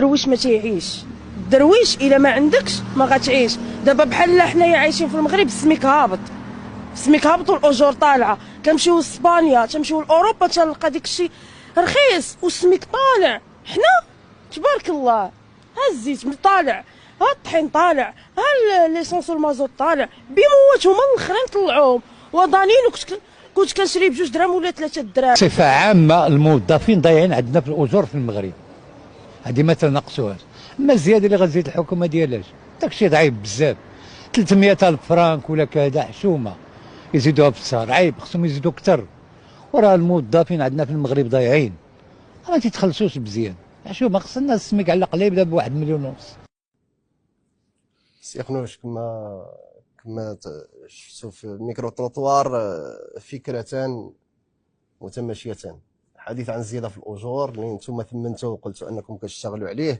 الدرويش ما تيعيش. الدرويش الا ما عندكش ما غتعيش. دابا بحال حنايا عايشين في المغرب، السميك هابط، السميك هابط والاجور طالعه. كنمشيو لاسبانيا، تنمشيو لاوروبا، تنلقى داك الشيء رخيص والسميك طالع. حنا تبارك الله، ها الزيت طالع، ها الطحين طالع، ها ليسونس والمازوت طالع، بموت هما الاخرين طلعوهم وضانين. كنت كنشري ب2 دراهم ولا 3 دراهم. بصفه عامه الموظفين ضايعين عندنا في الاجور في المغرب، هذه ما تناقشوهاش. اما الزياده اللي غتزيد الحكومه ديالاش، داكشي ضعيف بزاف. 300,000 فرانك ولا كذا حشومه يزيدوها في الشهر، عيب، خصهم يزيدوا اكثر. وراه الموظفين عندنا في المغرب ضايعين، ما تيتخلصوش مزيان. حشومه خصنا السميك على الاقل يبدا ب1.5 مليون. سي خنوش كما شفتوا في الميكرو تروطوار، فكرتان متماشيتان. حديث عن الزياده في الاجور اللي نتوما ثمنتوا وقلتوا انكم كتشتغلوا عليه.